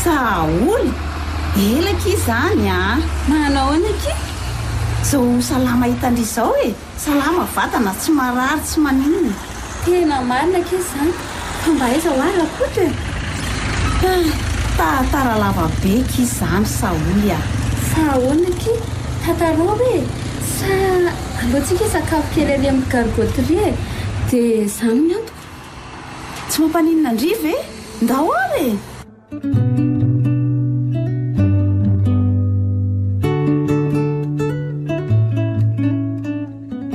Saoly elaka izany manao anaki zao salama hitandry izao salama vatana tsy marary tsy maniny tena marina ke izany fa mba aiza hoara kotra tantara lava be ki izany Saoly fa ahoanaki tantarao sa alohantsika sakafo kely ary amin'ny gargoterie dia izany ny antoko tsy mampaninona andriva ndahory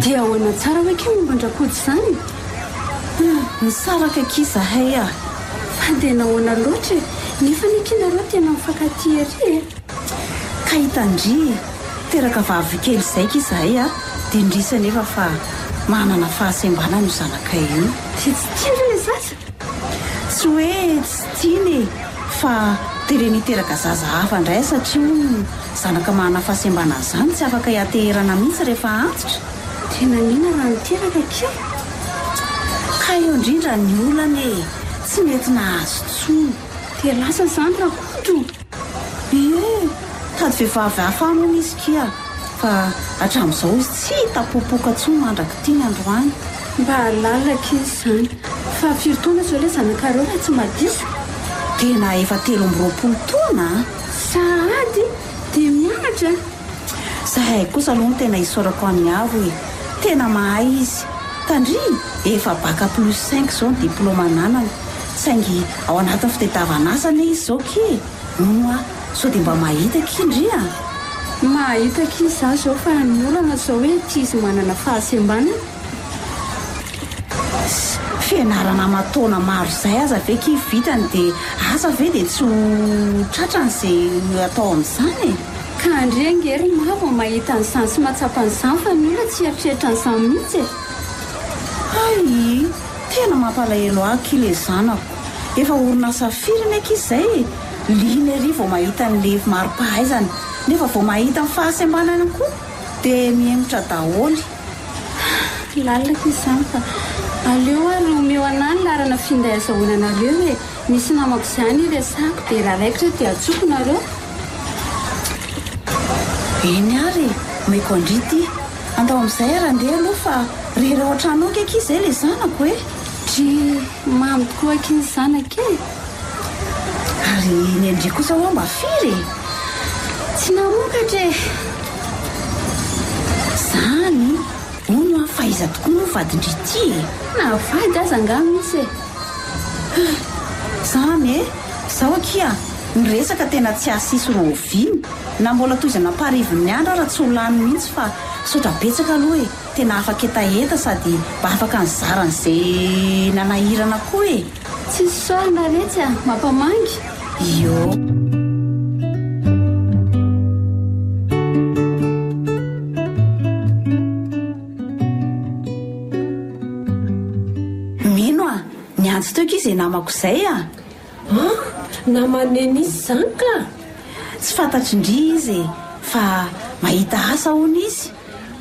dia ahoana tsara hoe ke momba andrakody izany ny saraka kizahay fa dia nahoana loatra nefa nikinareo tena mifankaty ary ka hitandry teraka vavy kely izay kizahay dia indrisa nefa fa manana fahasembanana io zanakay io dia tsy tiana le zaza tsy hoe tsy tiany fa tere niteraka zaza hafa indray satria zanaka manana fahasembanana izany tsy afaka hiateherana mihitsy rehefa antitra tena nina raha niteraka ke ka eo indrindra ny olana tsy mety nahazo tsony dia lasa izany rakoto tady vehivavy hafa moa misy kia fa hatramin'izao izy tsy hitapopoka tsony mandraka tiany androany mba halalaka izy izany fa firy-taona zao ilay zanakareo raha tsy madisa tena efa 13 taona sahady dia miatra zahay kosa aloha no tena hisorako any avo tena mahay izy tandry efa baka plus 5 zao ny diplôma nanany saingy ao anatin'ny fitadiavan'asany izy zao ki noa sao dia mba mahita kindry mahitaka izy za zao fa ny olana zao hoe tia izy manana fahasembanana fianarana amatona maro izay aza ve ki vitany dia asa ve dia tsy tratrany izay atao amin'izany ka andrengery mavo mahita n'izany sy matsapan'izany fa ny olona tsy eritreritra n'izany mihitsy ay tena mampalahelo aky le zanako efa orinasa firiny aky izay liny ary vao mahita n'le maro-pahaizana nefa vao mahita ny fahasembanana koa dia miemotra daholy lalaka izany fa aleo ary omeo anany larana finday azahoananareo hoe misy namako izany resako dia raha raikitra dia atsokonareo eny ary maiko andrity andao amin'izay ara andeha aloha fa rera ao an-trano aky aky izay le zanako dry mamy tokoa akiny zanaka ary ny andry kosa hoa mba firy tsy namokatra zany ono faiza tokoa no vadindrity na vady aza nga misy zany zao akia ny resaka tena tsy asisy roviny na mbola toizana parivin'ny andro raha tsy olany mihitsy fa sotra betsaka aloha tena afaka etaeta sady mba afaka nizaran'izay nanahirana koa tsy sorina retsy mampamangy io mino niantso teo ka izay namako izay namanena izy izany ka tsy fantatry indri izy fa mahita asa hoana izy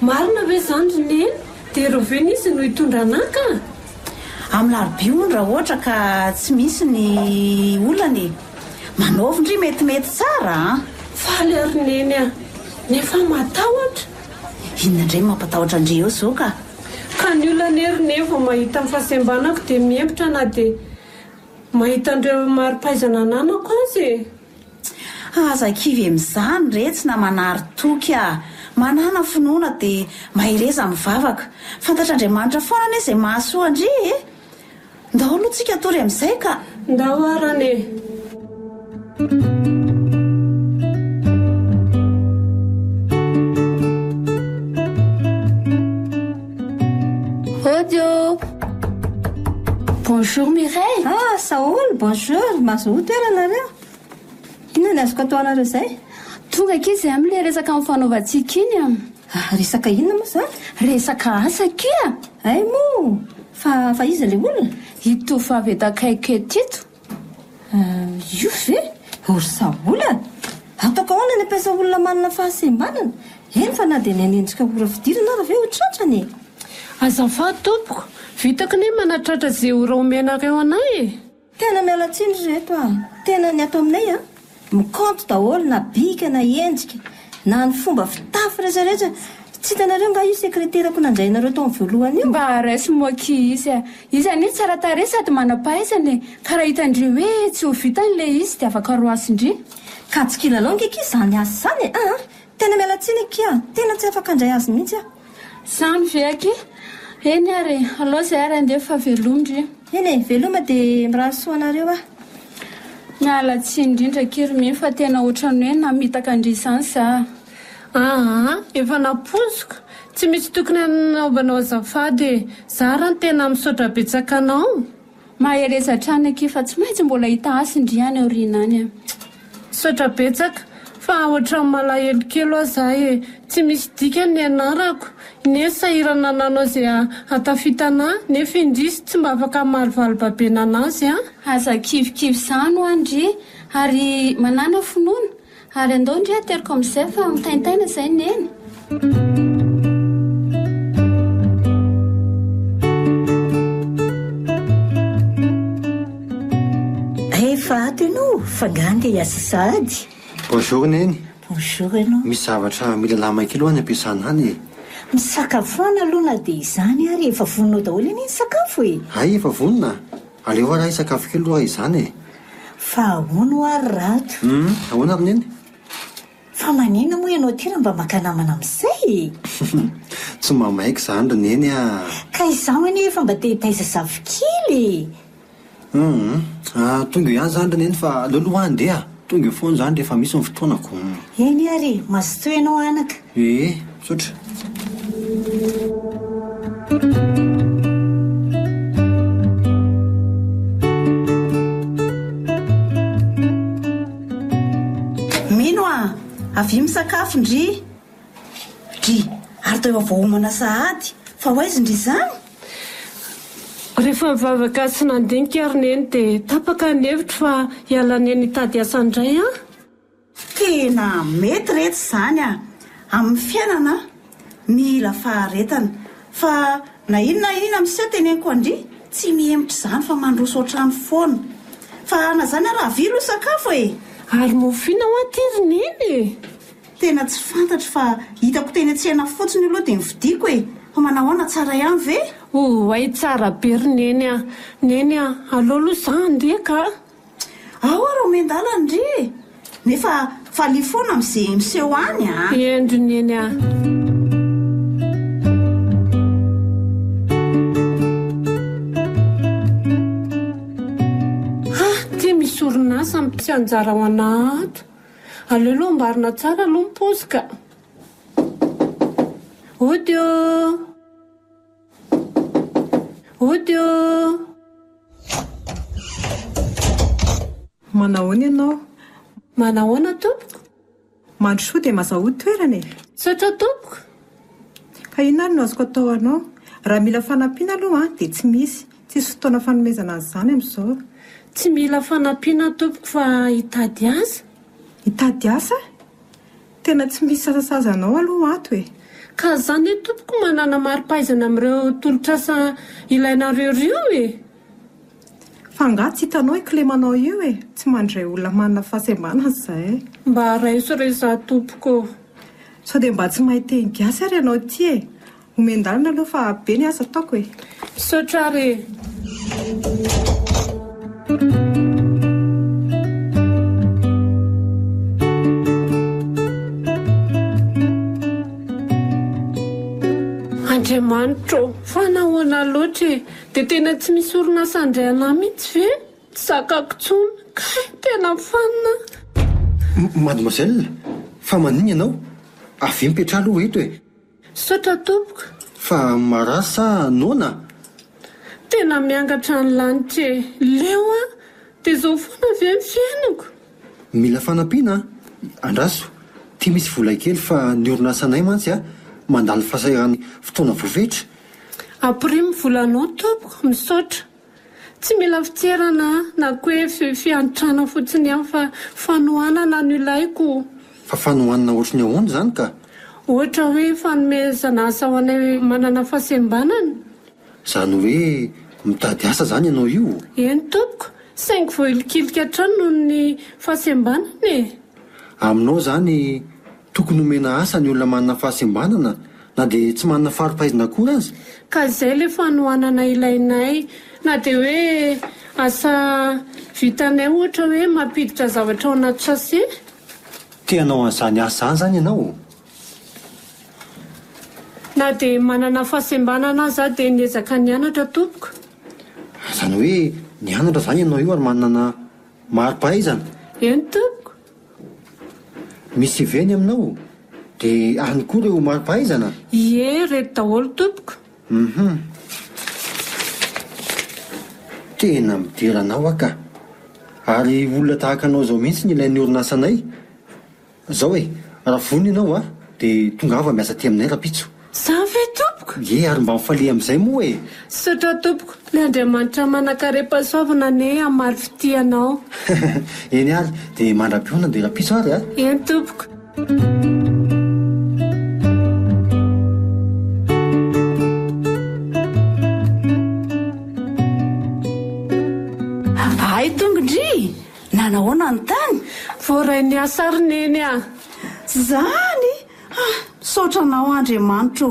marina ve izany roneny dia roveny izy no hitondranaka amin'ny larobiony raha ohatra ka tsy misy ny olana manaovy ndry metimety tsara faly roneny nefa matahotra inona indray mampatahotra andre eo zao ka ny olana roneva mahita amin'ny fahasembanako dia miempotra na dia mahita andreo maro-pahaizana nanako azy aza kivy amin'izany retsy na manary toky manana finoana dia mahireza mivavaka fantatr'andriamanitra foana ane izay mahasoa andry ndao aloha tsika tory amin'izay ka ndao arane Audio. Bonjour Mireille. Saoly, bonjour. Mazoto toeranareo. Inona ny azoko atao anareo izay? Tonga kizy amin'ilay resaka amin'ny fanaovantsika iny resaka inona moa izany? Resaka asa kia ay moa fa iza ilay olona hitovavy eto akaiky eto io ve ory Saoly ataoko ahoana ny ampiasa olona manana fahasembanana eny fa na dia ny anenjika ora fidirana raha ve ho tratrany azafady tompoko vitako ny manatratra izay ora omenareo anay tena miala tsiny reto tena ny ato aminay mikanto daholo na bika na endrika na ny fomba fitafy rehetrarehetra. Tsy hitanareo nga io sekreterako nandrainareo tao amin'ny voalohany io? Mba raisy moki izy izy ani tsara tare sady manam-pahaizany ka raha hitandry hoe tsy ho vitany'le izy dia afaka roasindry. Ka tsy kilalao ngeky izany azy zany tena mialatsiny kia tena tsy afaka andray azy mihitsy zany veky eny ary aloha zay ary andeha fa velomdry eny veloma dia mirahasoanareo mialatsy indrindra kirimi fa tena ohatrany hoe namitaka andry izany za. Efa napozoka tsy misy tokony anaovanao azafady za raha tena misaotra betsaka anao. Maherezatra aky fa tsy maintsy mbola hita asindry any aoriana misaotra betsaka fa ohatrany malahelo kely azahy tsy misy dika ny anarako nesahirana nanao zay atafitana nefa indrisy tsy mba afaka marivalibabena anazy aza kivikivy zany ho andry ary manana finoana ary andao ndry ateriko amin'izay fa mitaintaina zay neny. Efa ato ianao fanganga hiasa sady. Bonjour neny. Bonjour ianao. Misy zavatra mila lamay kely any ampiasana any. Misakafoana aloha na dia izany ary efa vononao daholo iny sakafo Ay efa vonona. Aleo raha sakafo kely raha izany Fa ahoana ary rato. Ahoana ary neny? Fa manina moa ianao ty raha mba maka-namana amin'izay Tsy mamaika zany ry neny Ka izaho anefa mba te hitaiza zafikely tonga ihany zany ry neny fa aleo andeha tonga foana zany rehefa misy ny fotoanako. Eny ary mazotoa ianao anaka. Misaotra. Mino avy misakafo ndry ary tao vao homana sahady fa hoaizy ndry zany. Rehefa mivavaka sy nandinika ary neny dia tapaka ny hevitra fa hiala neny hitady asa indray Tena mety rehetra zany amin'ny fiainana mila faharetana fa na inona miseho teneniko andry tsy mihemitra zany fa mandroso ohatrany foana fa na zany raha vilo sakafo ary mofina ho aty ry neny tena tsy fantatro fa hitako teny an-tsena fotsiny aloha dia nividiako fa manahoana tsara ihany ve? Ay tsara be ry neny aleo aloha za andeha ka ao raha omendala ndry nefa falia foana amin'izay miseho any endry neny ty misy orinasa sy anjara ho ana ato aleo aloha mbarina tsara aloha mipozika odio Manahoana ianao? Manahoana tompoko? Mandrosoa dia mazahody toerana Saotra tompoko. Ka inona no azoko atao anao? Raha mila fanampiana aloha dia tsy misy. Tsisy fotoana fanomezana an'izany amin'izao. Tsy mila fanampiana tompoko fa hitady asa. Hitady asa? Tena tsy misy sasasazanao aloha ato Ka zany tompoko manana mari-pahaizana amin'ireo tolotr'asa ilainareo io Fa nga tsy hitanao iklemanao io tsy mandray olona manana fahasembanana izay Mba raisoreza tompoko. Sao dia mba tsy mahay teny gasy ary ianao ty Omendalina aloha fa be ny asa ataoko Misaotra re. Andriamanitro, fa nahoana loatra dia tena tsy misy orinasa andray anahy mihitsy ve? Tsy zakako tsony, tena fanina. Mademoiselle, fa maninona ianao? Avy mipetra aloha eto Saotra tompoko. Fa marasa nona? Tena miangatra ny lanitra leo dia izao foana ve ny fiainako? Mila fanampiana andraso, ty misy vola kely fa ny orinasanay mantsy mandalo fahasahiran'ny fotoana voafetra. Aprimo volanao tompoko, misaotra. Tsy mila fitserana na koe fiantrana fotsiny ihany fa fanohanana no ilaiko. Fa fanohanana ohatry ny ahoana zany ka? Ohatra hoe fanomezana asa ho anay manana fahasembanana. Zany hoe mitady asa zany ianao io? Eny tompoko, saingy voilikilika hatrany noho ny fahasembanana e. Aminao zany tokony omena asa ny olona manana fahasembanana na dia tsy manana fari-pahaizana koa azy. Ka izay le fanohanana ilainay na dia hoe asa vitanay ohatra hoe mampiditra zavatra ao anaty sase. Tianao an'izany asa zany ianao? Na dia manana fahasembanana za dia niezaka nianatra tompoko. Zany hoe nianatra zany ianao io ary manana mari-pahaizana? Eny tompoko. Misy iveny aminao dia any koa ireo mari-pahaizana? Ie, reto daholo tompoko. Tena mideranao aka. Ary olona tahaka anao zao mihitsy ny ilain'ny orinasanay. Zao e, raha vonona ianao dia tonga ava miasa ty aminay rapitso. Za ve tompoko? Ie, ary mba mifalia amin'izay moa e. Sotra tompoko, le Andriamanitra manakare-pahasoavana ne amary fitianao. Eny ary dia mandram-pioana dia rapitso ary Eny tompoko. Ay tongondry, nanahoana ny tany? Voaray ny asarineny Zany? Saotranao Andriamanitra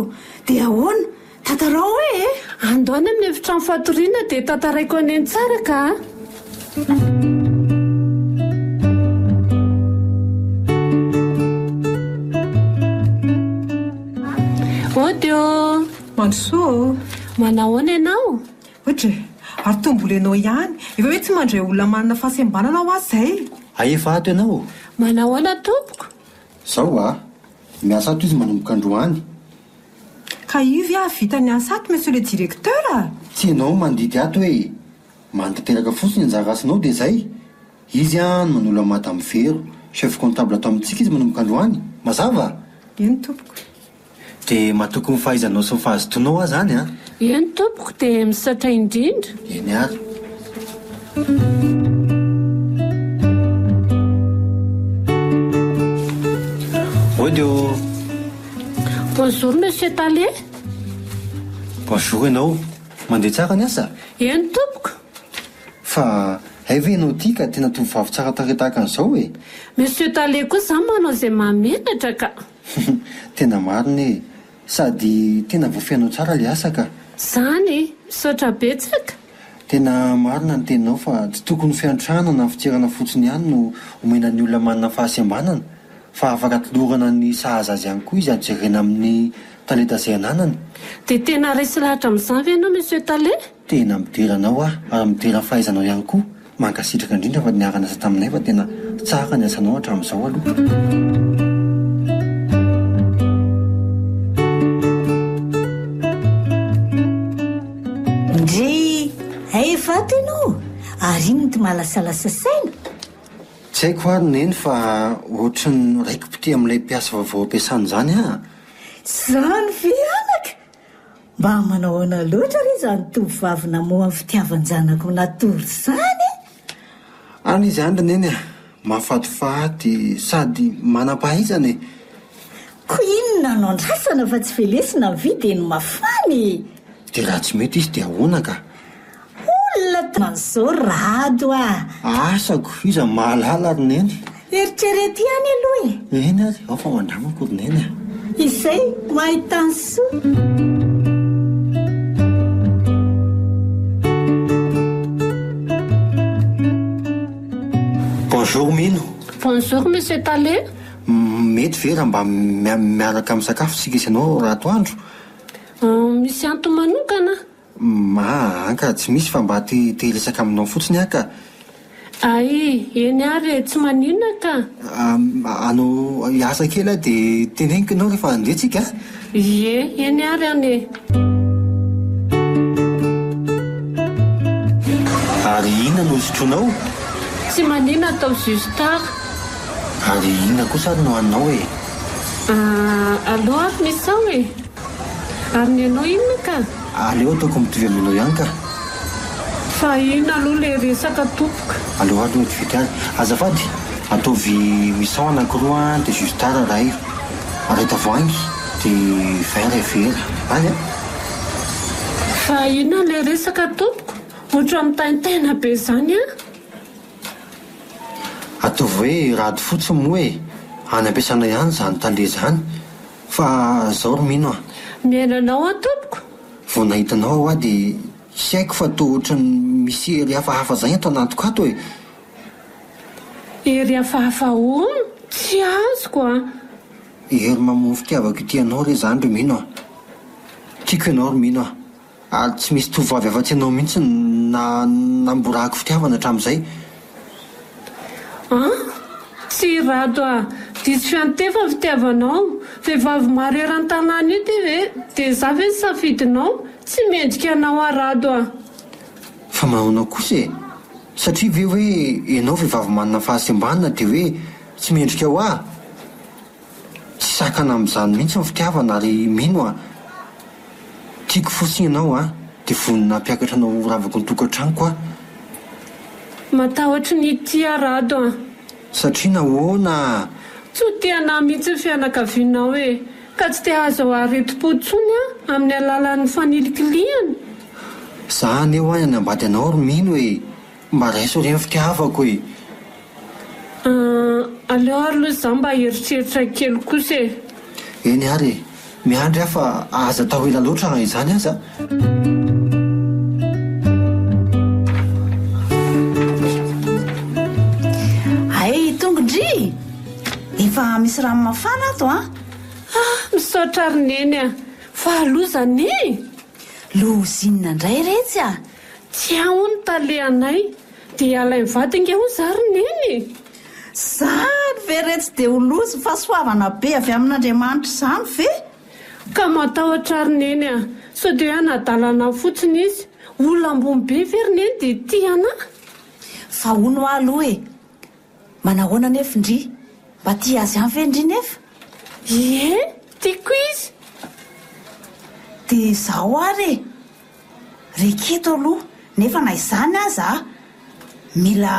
dia ahoana? Tantarao hoe andoana amin'ny efitrano fatoriana dia tantaraiko aneny tsara ka. Odio Mandrosoa. manahoana ianao? Ohatra ary tombola ianao ihany efa hoe tsy mandray olona manana fahasembanana ho azy zay. Efa ato ianao? Manahoana tompoko? Zao miasa ato izy manomboka androany. Ka ivy vita ny asa ato monsieur le directeur. Tsy ianao mandidy ato hoe mantanteraka fotsiny anjara asanao dia zay. Izy no manolo madame Vero, chef comptable ato amintsika izy manomboka androany. Mazava? Eny tompoko. Dia mahatoky ny fahaizanao sy ny fahazotoanao zany Eny tompoko dia misaotra indrindra. Eny ary. Odio. Bonjour monsieur Talé. Bonjour ianao. Mandeha tsara ny asa? Eny tompoko. Fa hay ve ianao ity ka tena tovovavy tsara tarehy tahaka an'izao e? Monsieur Talé koa za manao izay mahamenatra ka. Tena marina e. Sady tena voafehinao tsara le asa ka. Zany misaotra betsaka. Tena marina ny teninao fa tsy tokony fiantrana na fiterana fotsiny ihany no omena ny olona manana fahasembanana, fa afaka tolorana ny sahaza azy ihany koa izy ajerena amin'ny talenta izay ananany. Dia tena resy lahatra amin'izany ve ianao monsieur Talé? Tena mideranao ary midera fahaizanao ihany koa. Mankasitraka indrindra fa niarana asa taminay fa tena tsara ny asanao hatramin'izao aloha. Ndry vato ianao ary ino ty malasalasa saina? Tsy haiko ary neny fa ohatra ny raiki-pity amin'ilay mpiasa vaovao ampiasany zany Zany fianaka mba manahoana loatra ry zany tovovavy namoa amin'ny fitiavan-janako natory zany. Any izy andra neny mahafatifaty sady manam-pahaizana e. Ko inona no andrasana fa tsy velesina mividy eny mafany. Dia raha tsy mety izy dia ahoana ka? Olona tan'izao rado Asako izy mahalala ary neny. Eritrerety ihany aloha Eny ary ao fa mandramako ry neny Izay mahita ny soa. Bonjour Mino. Bonjour monsieur Talé. Mety vera mba miaraka amin'ny sakafo sika isanao raha atoandro? Misy antony manokana? Anka tsy misy fa mba te resaka aminao fotsiny aka. Eny ary tsy maninona ka. Anao hiasa kely dia teneniko ianao rehefa andretsika. Ie, eny ary ane. Ary inona no sotroanao? Tsy maninona atao zustara. Ary inona kosa no anao e? Allo ary misao e. Ary ny anao inona ka? Aleo ataoko mitovy aminao ihany ka. Fa inona aloha le resaka tompoka. Aleo ary no vity ary. Azafady, ataovy misao anankiroa dia zustara ray. Areta voangy dia vera vera. Any Fa inona le resaka tompoko? Ohatra amin'ny taintena be zany ataovy hoe rady fotsiny moa hoe any ampiasana ihany zany tale zany fa zao ro mino a miainanao atompoko vao nahitanao aho dia sy haiko fa toa ohatrany misy ery hafahafa zay ato anatiko ato e ery hafahafa ono tsy azoko a ery mamono fitiavako ity anao re zany ro mino a tiako ianao ro mino a ary tsy misy tovavy afa-tsy anao mihitsy namborako fitiavana hatramin'izay tsy rado a diso fiantefa fitiavanao vehivavy maro eran-tanàna ity ve dia za ve sy safidinao tsy mendrika anao arado a fa manao kosa e satria ve hoe ianao vehivavy manana fahasembanana dia hoe tsy mendrika ho ah tsy sakana amin'izany mihitsy ny fitiavana ary mino a tiako fosiny ianao a dia vonina mpiakatra anao ravako ny tokantranoko a matahotra ny tia rado a satria nahoana tsy ho tiana mihitsy ny fianakavianao e ka tsy te azo aretim-potsony a amin'ny alalan'ny fanilikiliana zany eo any ambady anao ro mino e mba raiso reny fitiavako e aleo ary loha za mba heritreritra kely kosa e eny ary miandry aho fa aza tao ela loatra izany aza ay tongondry efa misy rano mafana ato a misaotra rineny a fa alozany lozinina indray retsy a tsy ahony talehanay dia alainy vadinga ho za rineny zany ve retsy dia ho lozy fa soavana be avy amin'Andriamanitra izany ve ka matahotra rineny a sao dia hoe anadalana fotsiny izy olona ambony be ve rineny dia tiana fa hono aloha e manahoana nefa indry mba tia azy any ve indry nefa ie tiako izy dia zaho ary e reketo aloha nefa na izany aza mila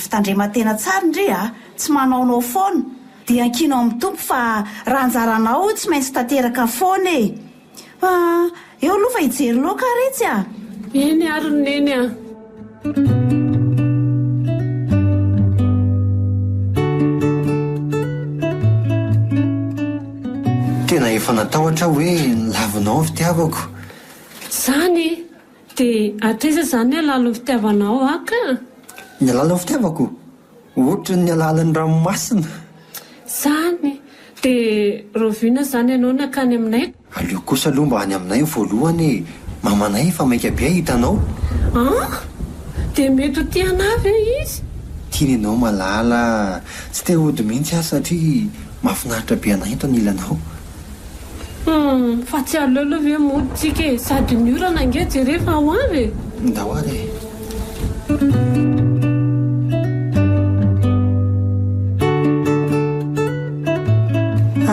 fitandreman-tena tsara indry a tsy manaonao foana dia ankinao amin'ny tompo fa raha anjaranao tsy maintsy tanteraka foana e fa eo aloha fa hijery loka retsy a eny ary rineny a tena efa natahotra hoe lavinao fitiavako zany dia atreza zany alalany fitiavanao aka ny alalany fitiavako ohatra ny alalan'ny ranomasina zany dia rovina zany ianao nakany aminay aleo kosa aloha mba any aminay voalohany mamanay fa maika be hitanao dia mety ho tiana ve izy tiany ianao malala tsy te hody mihitsy aho satria mahafinaritra be anay eto anilanao fa tsy aleo aloha ve moditsika e sady ny orana nge jerefa ho avy ndao ary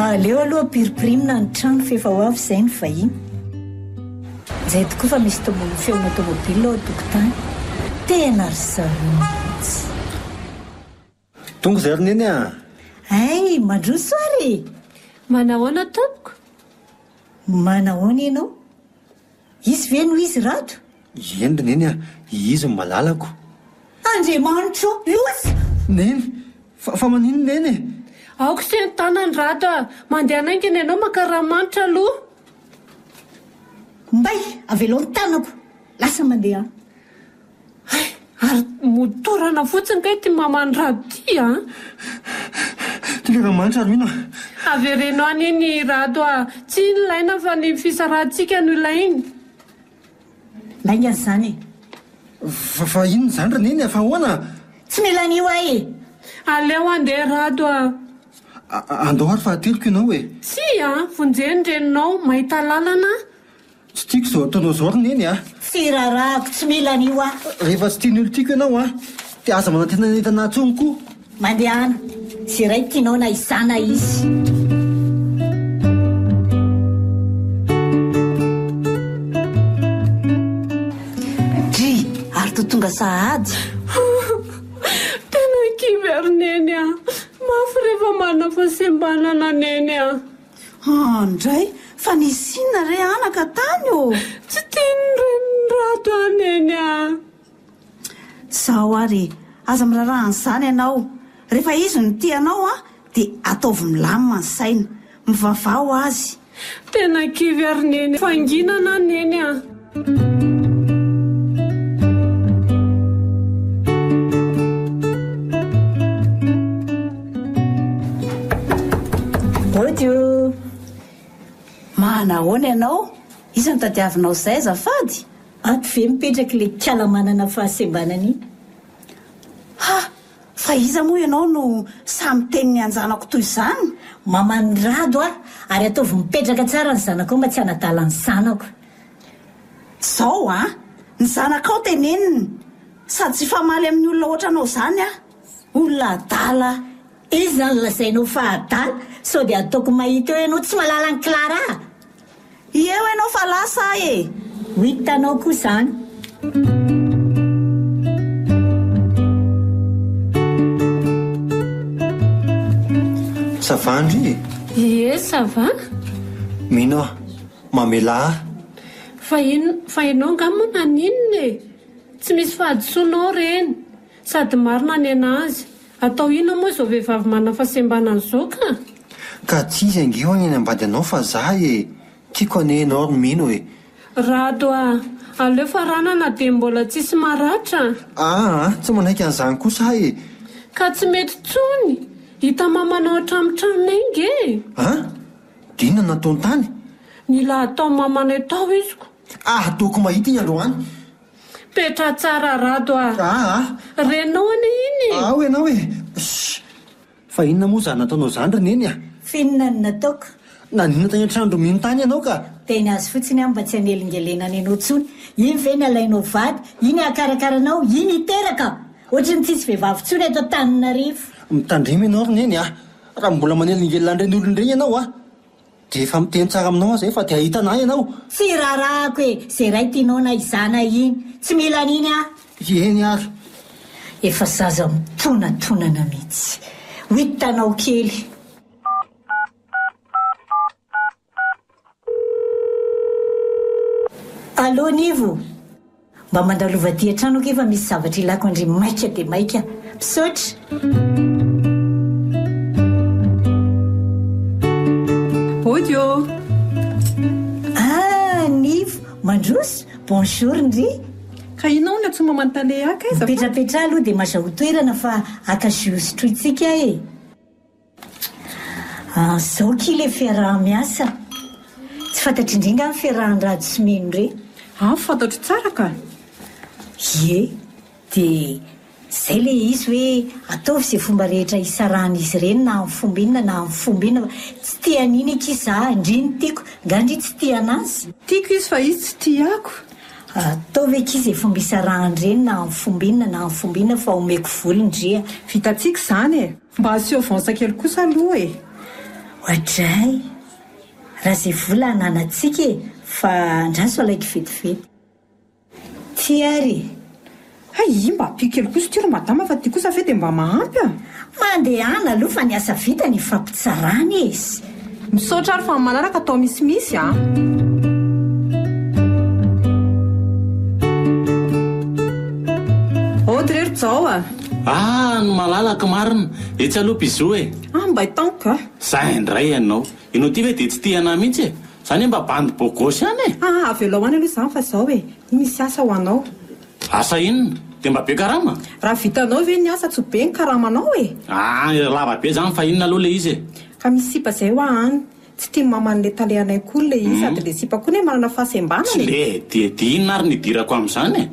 aleo aloha piripirimina ny trano fefa ho avy izay ny vahiny izay tokoa fa misy tombony feona tomobily ao tokotany tena ry zaromitsy tonga zay rineny a ay mandroso ary manahoana tompoko manahoana ianao izy ve no izy rato eny rineny a izy ny malalako andriamanitra lozy neny fa manino neny e aoko sy ny tanany rato a mandeha anaingina ianao makaramanitra aloha mbay avelo ny tanako lasa mandeha ary motorana fotsiny kay ty mamany rado ty a tileramanitra ary mino averenao aniny rado a tsy nilaina fa ny fisarahantsika no ilainy laingany zany fa inony zany rineny a fa hoana tsy mila anio ay e aleo andeha rado a andao ary fahateliko ianao e tsy a vonjeny reninao mahita lalana tsy tiako zao ataonao zao rineny a tsy rarahako tsy mila anio a rehefa tsy tiany olo tiako ianao a dia aza manantena netana tsony koa mandehana zay ray tianao na izana izy dry ary totonga sahady tena kivy ary neny a mafy rehefa manana fahasembanana neny a ndray fa nisinna re anaka tany o tsy tiany renirato aneny a zaho ary aza mirarahan'izany ianao. Rehefa izy no tianao dia ataovy milamina ny saina, mivavao azy. Tena kivy ary neny fanginana neny Odio. Mahanahoana ianao? Iza no tadiavinao izay azafady? Ato ve mipetraka ilay kiala manana fahasembanana iny? Ha! Fa iza moa ianao no samy teniny anjanako toy izany? Mamanyrado ary ataovy mipetraka tsara ny zanako mba tsy hanadala ny zanako. Zao ny zanakao teneniny sady tsy famaly amin'ny olona ohatranao izany olona adala. Izy zany lazainao fa adala sao dia ataoko mahita eo ianao tsy malala ny Clara. Eo ianao fa lasa ho hitanao koa izany. Savandry? Ie, sava. Mino mamela. Fa ianao ngamo naninona tsy misy fahadisoanao reny sady marina ny anazy. Atao ino moa izao vehivavy manana fahasembanana izao ka tsy izy angeo any ambady anao fa zah tiako anenao mino Rado aleo faranana dia mbola tsisy maratra. Tsy manaiky an'izany kosa Ka tsy mety tsony. Hita mamanao tramotranonay nge. Dina nataony tany? Nila atao mamanay tao iziko. Ataoko mahita iny androany. Petra tsara Rado renao ane iny. Ianao fa inona moa zany nataonao zany reneny Finona no nataoko. Nanina tany an-trano mino tany ianao ka? Teny azy fotsiny mba tsy hanelingelena ny anao tsony. Iny ve ny alainao vady, iny akarakaranao, iny iteraka. Ohatrany tsisy vehivavy tsony eto Tantaran'i. Mitandrimy ianao reneny raha mbola manelingelena ireny olon'ireny ianao dia efa miteny tsara aminao zay fa dia hitanay ianao. Tsy rarahako zay ray tianao na izana iny. Tsy mila an'iny Eny ary. Efa zaza mitonantonana mihitsy. Ho hitanao kely. Allo Nivo. Mba mandalova ty an-trano ke fa misy zavatra ilako andry maika dia maika. Misaotra. Odio. Nivo. Mandroso. Bonjour ndry. Ka inao ny atsoma manontany aka izy. Petrapetra aloha dia mahazaho toerana fa akazosotro itsika Zao kile fiaraha miasa. Tsy fantatry indringa ny fiarahan-drado sy mino re. Fantatro tsara ka. Ie, dia zay le izy hoe ataovy izay fomba rehetra isarahan'izy ireny na amin'ny fomba inona na amin'ny fomba inona. Tsy tian'iny ikiza ndriny tiako, ngandry tsy tianazy. Tiako izy fa izy tsy tiako. Ataovy ekizy fomba isarahan-dreny na amin'ny fomba inona na amin'ny fomba inona fa omeko volondria. Vitantsika izany mba aseho vonsakely kosa aloha Ohatray. Raha izay vola ananantsika fa andraso alaiky vetivety. Tiary. Mba pikely kosa tiro madama fa ty kosa fe dia mba mahampy Mandehana aloha fa ny asa vita ny fampitsarany izy. Misaotra ary fa manaraka atao misimisy Audrey zao no malalaka marina. Etsy aloha pizo mba hitanka Zay indray ianao. Inao ty ve dia tsy tiana mihitsy Zany mba bandy bogosy any avelo any aloha izany fa zao misy asa ho anao. Asa inona? Dia mba be karama? Raha vitanao ve ny asa tsy be ny karamanao lava be zany fa inona aloha le izy Ka misy sipa zay ho any. Tsy tia mamany le talehanay koa le izy sady le sipa koa ne manana fahasembanana. Tsy le dia inona ary nidirako amin'izany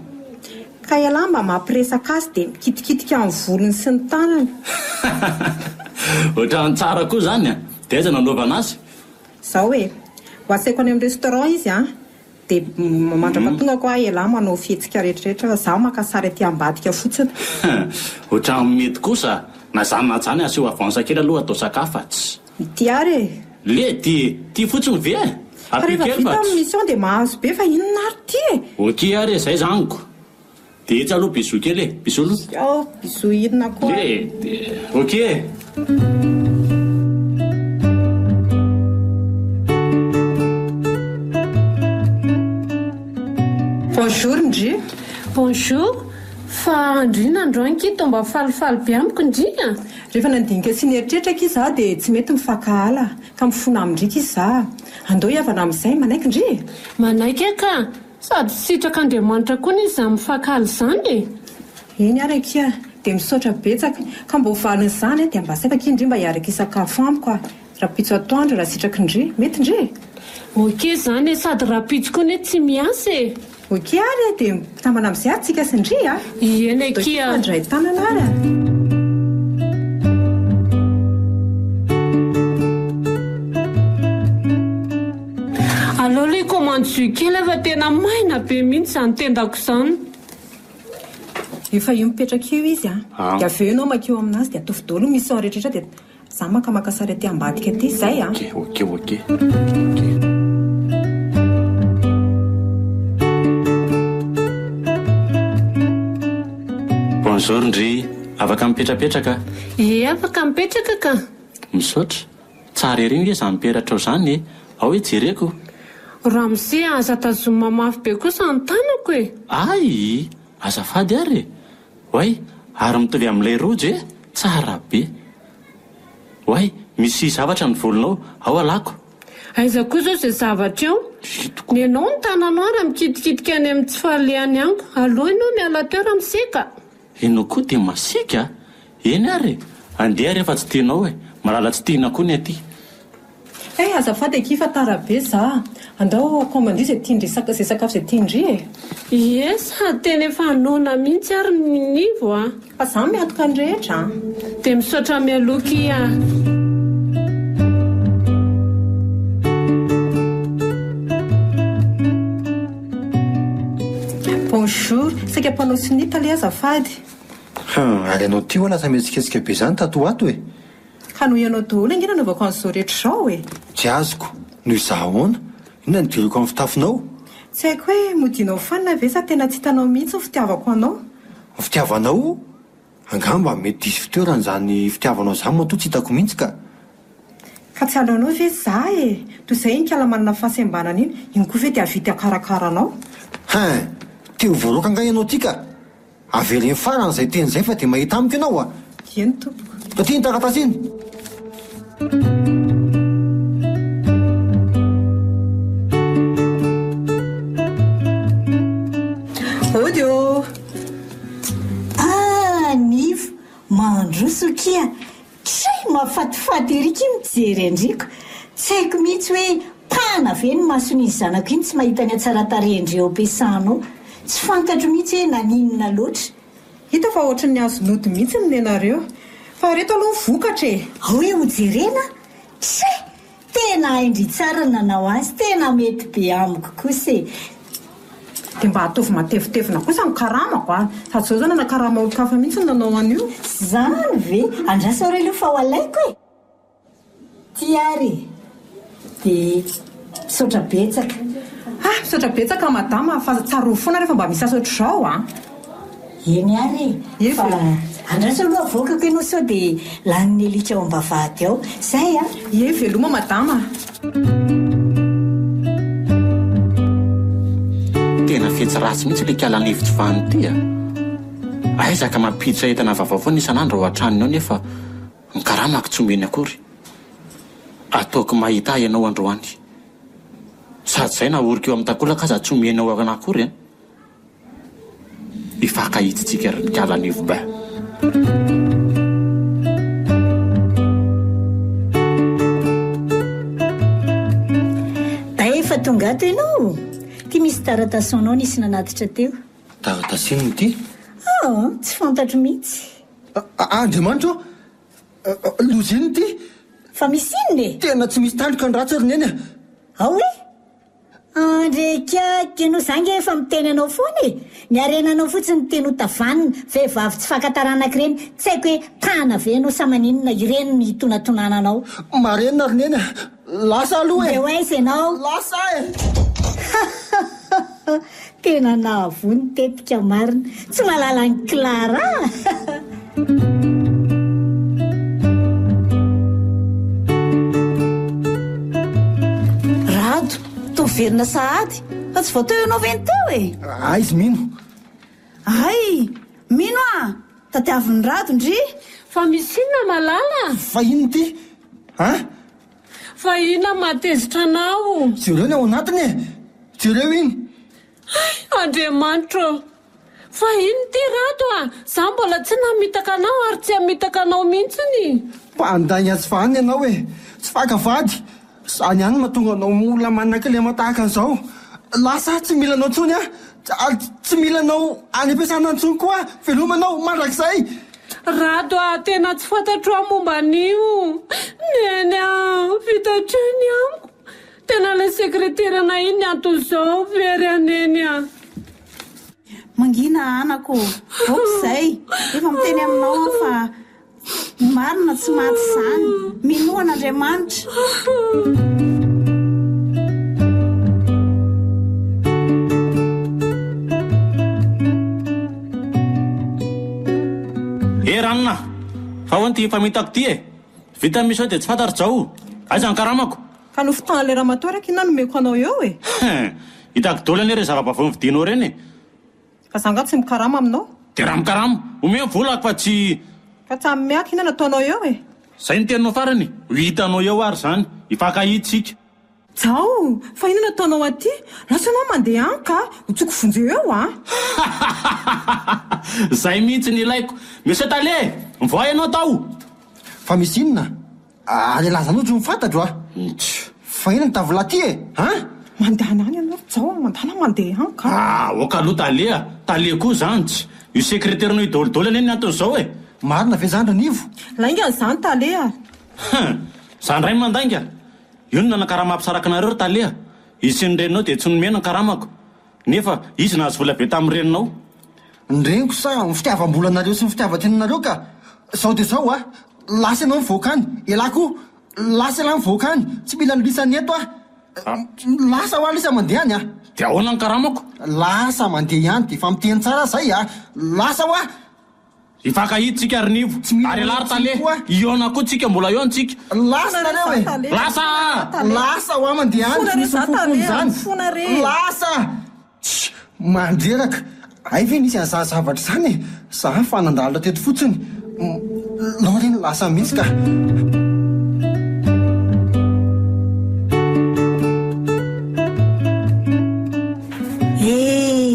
Ka ialahy mba mampiresaka azy dia mikitikitika amin'ny volony sy ny tanany. Ohatrany tsara koa zany dia aiza nanaovana azy? Zao ho asaiko any amin'ny restaurant izy dia mandrapatonga koa ialahy manao fihetsika rehetrarehetra fa zaho makasary aty ambadika fotsiny. Ohatrany mety kosa na zany na zany aseho avansakely aloha atao sakafa tsy. Ity ary Le ty fotsiny ve rehefa vita amin'ny mission dia mahazo be fa inona ary ty Ok ary zay zaniko. Dia etsy aloha biso kely biso aloha. Biso inona koa Ok. Bonjour ndry. Bonjour. fa andrina androany kito mba falifaly be amiko indrina. Rehefa nandinika sy nieritreritra iza dia tsy mety mifakahala ka mifona amindrika iza. Andao hiavana amin'izay manaiky indri. Manaiky ka sady sitrak'Andriamanitra koa ny iza mifakahala izany. Eny arakia dia misaotra betsaka ka mba hovalin'izany dia mba saifaka indri mba hiaraka isakafo amiko a. Raha pitso atoandro raha sitraky indri mety indri. Oke izany sady raha pitso koa ny tsy miasa. Oke ary dia tamana amin'izay ary tsika sy indri a. Eny akia andray tanana ary a. Alao ilay commande jus kely efa tena maina be mihitsy izany tendako izany. Efa io mipetraka io izy a. Dia aveo ianao makeo aminazy dia atao fidolo misy ao rehetrarehetra dia za makamaka sary aty ambadika aty izay a. Ok. Bonjour ndry, afaka mipetrapetraka? Afaka mipetraka ka. Misaotra, tsara ery hoe za miperatra ao izany ao hoe jereko. Raha misy aza tazoma mafy be kosa ny tanako e. Ay, azafady ary. Way, ary mitovy amin'ilay rojo tsara be. Way, misy zavatra ny volonao, ao alako. Aiza koa zao izay zavatra eo. Ny ianao ny tananao raha mikitikitika any amin'ny tsy fahalehany ango. Alao ianao miala teo raha miseka. Ianao koa dia masika? Eny ary, andeha rehefa tsy tianao malala tsy tiana koa ny aty. Azafady ekifa tara be za. Andao komandi izay tiandry izay sakafo izay tiandry e. Sady tena efa anona mihitsy ary nivo a. Fa za miatoka ny rehetra. Dia misaotra mialoky a. Bonjour, saika mpanao sinita le azafady. Ary ianao ty ho lasa mihetsiketsika be izany tato ato e. Ka noho ianao daholo angina anaovako an'izao rehetra izao e. Tsy azoko, noho izaho ahoana? Inona ny diriko amin'ny fitafinao? Tsy haiko hoe modianao fanina ve sa tena tsy hitanao mihitsy ny fitiavako anao? Fitiavanao? Angamba mety disy fitoeran'izany fitiavanao izany moa to tsy hitako mihitsy ka. Ka tsy alonao ve za e? Toy izay iny kala manana fahasembanana iny koa ve dia avity akarakara-nao? Teo voaroka nga ianao ty ka. Aveleny farana izay teny izay fa dia mahita amiko ianao a. Eny tompoko. Tia ny taratasy iny. Odio. Nivo mandrosokia tsy mahafatifaty erika mijery andriko. Tsy haiko mihitsy hoe pana ve ny mason'izy zanako iny tsy mahita ny atsaratarendreo ampiasanao. Tsy fantatro mihitsy hoe naninona loatra. Hita fa ohatry ny azonody mihitsy ny nenareo. Fa reto aloha vokatra e. Hoe hojerena? Tsy tena indry tsara nanao azy, tena mety be amiko kosa e. Dia mba ataovy matevitevina kosa ny karamako a. Sady zao zany na karama olo-kafa mihitsy ny nanao an'io. Zany ve? Andrasa ore aloha fa ho alaiko e. Tiary. Dia misaotra betsaka. Misaotra betsaka madama fa tsara ho foana rehefa mba misy asa ohatr'izao a. Eny ary fa andrasa aloha avokako ianao sao dia laniny elika ao am-bavahady ao. Zay a. Veloma madama. Tena fetsy ratsy mihitsy ilay kialana hevitsy vany ity a. Aizaka mampiditra entana vaovao foana isan'andro ao an-tranony ao nefa ny karamako tsy omeny akory. Ataoko mahita ianao androany. Sady izay naorika eo amin'ny takolaka aza tsy omeny ao anakory ifakahitsitsika ry ny kialana heviba. Da efa tonga ato ianao. Ty misy taratasanao nisy nanatitra teo. Taratasiny ty? Tsy fantatro mihitsy. Andriamanitra loziny ty? Fa misy inone? Tena tsy misy tandroka ny ratsy ry neny a. Ao e? Andreka kenao zangy efa miteny anao foana e. Ny arenanao fotsiny teny ho tavanina vehivavy tsy fankatarana ireny. Tsy haiko hoe tana ve anao sa maninona ireny ny tonatonananao. Marenina ry neny a. Lasa aloha e. Deo aiza ianao? Lasa e. Tena nahavoany tetika marina. Tsy malala ny Clara. Rado, toverina sahady. Fa tsy voateo ianao ve ny teo e? Izy mino. Ay, mino tadiavin'ny rado ndry fa misy inona malala fa ino ty fa ina matezitra anao jereo ny ao anatiny jereo iny Andriamanitra fa ino ty rato za mbola tsy namitaka anao ary tsy hamitaka anao mihitsiny mpanday azy fahany ianao tsy fakavady zany ihany mahatonga anao olona manakilema tahaka an'izao lasa tsy mila anao ntsony tsy mila anao any ampiasana ntsony koa velomanao mandrakizay rato tena tsy fantatro momba an'io neny fitatrany amiko tena ilay sekreterana iny antony izao very aneny mangina anako okizay efa miteny aminao fa marina tsy maty izany minoan'Andriamanitra ranona fa hoany ty famitako ty vita misy ao dia tsy fantatr'izao aiza ny karamako ka no fotoana le ramatoa raiky ina nomeko anao eo hitako dolo any re zava-bavao nividinao reny fa zanga tsy mikarama aminao dia raha mikaramo omeo volako fa tsy ka tsy amimeaka ina nataonao eo zay ny teninao farany hitanao eo ary zany hifankahitsika zao fa ina nataonao aty lasa anao mandeha any ka hotsoko vonjeo eo zay mihitsy ny ilaiko misy tale mivoa ianao tao fa misy inona alelazanao tsy mifantatro fa ina ny tavila ty mandeha anany ianao zao mandana mandeha any ka okaloha tale koa zany tsy io sekreterinao idolidolo any eny antony izao marina ve zandra nivo lainga zany tale zany ray mandainga io no nanakarama ampisaraka anareo tale izy ny reninao dia tsy nomena ny karamako nefa izy nahazo vola be tamin'ny reninao ny reniko sa ny fitiavam-bolanareo sy ny fitiavan-tenanareo ka zao dia zao lasa ianao mivoaka any elako lasa iala mivoaka any tsy mila nolisany eto lasa lisa mandeha any dia ahoana ny karamako lasa mandeha ihany dia fa miteny tsara zay lasa hifankahitsika ary nivo ary alary tale iona koa tsika mbola eo antsika lasa nareo lasa mandeha any tsy misy fofony zany lasa mandreraka ay ve nisy an'izany zavatra zany za fanandalina teto fotsiny nao reny lasa mihitsy ka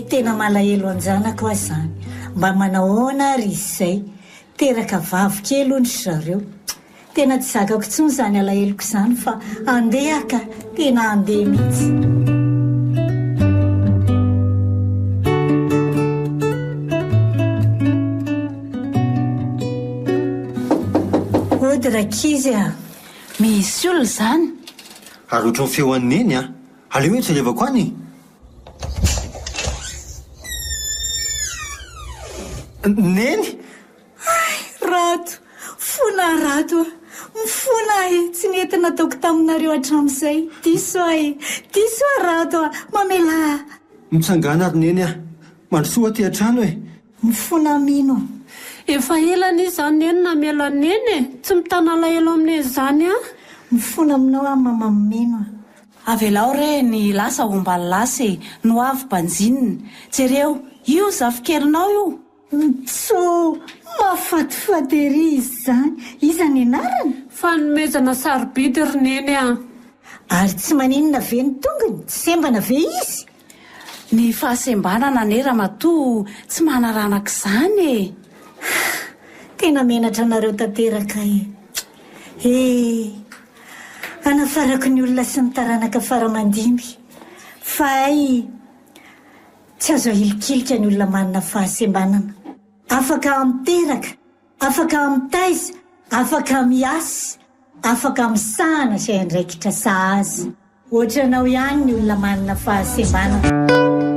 tena malahelo anjanako azy zany mba manahoana ry izay teraka vavy kely ony zareo tena tsy zakako tsony zany alaheloko izany fa andeha ka tena andeha mihitsy ody rakizy misy olona zany ary ohatry ny feo an'eny aleo hoe tsy revako any neny rato rato mifona tsy nentina ataoko taminareo hatramin'izay diso rato mamela mitsangana ary neny mandrosoa ty an-trano mifona mino efa elany izany neny namela neny tsy mitana alahelo amin'eny zany mifona aminao mamamino avelao re ny lasa ombany lasa no avy mpanjinina jereo io zafikerinao io so mafatifatery izy zany iza ny anarany fanomezana sarobidy ry neny ary tsy maninona ve ny tongony tsy sembana ve izy ny fahasembanana ne ramatoa tsy manaranaka izany tena menatra anareo tanteraka anafarako ny olona sy ny taranaka faramandimby fa tsy azo ahilokilika ny olona manana fahasembanana afaka miteraka afaka mitaiza afaka miasy afaka misahana izay andraikitra sahazy ohatranao ihany ny olona manana fahasembanana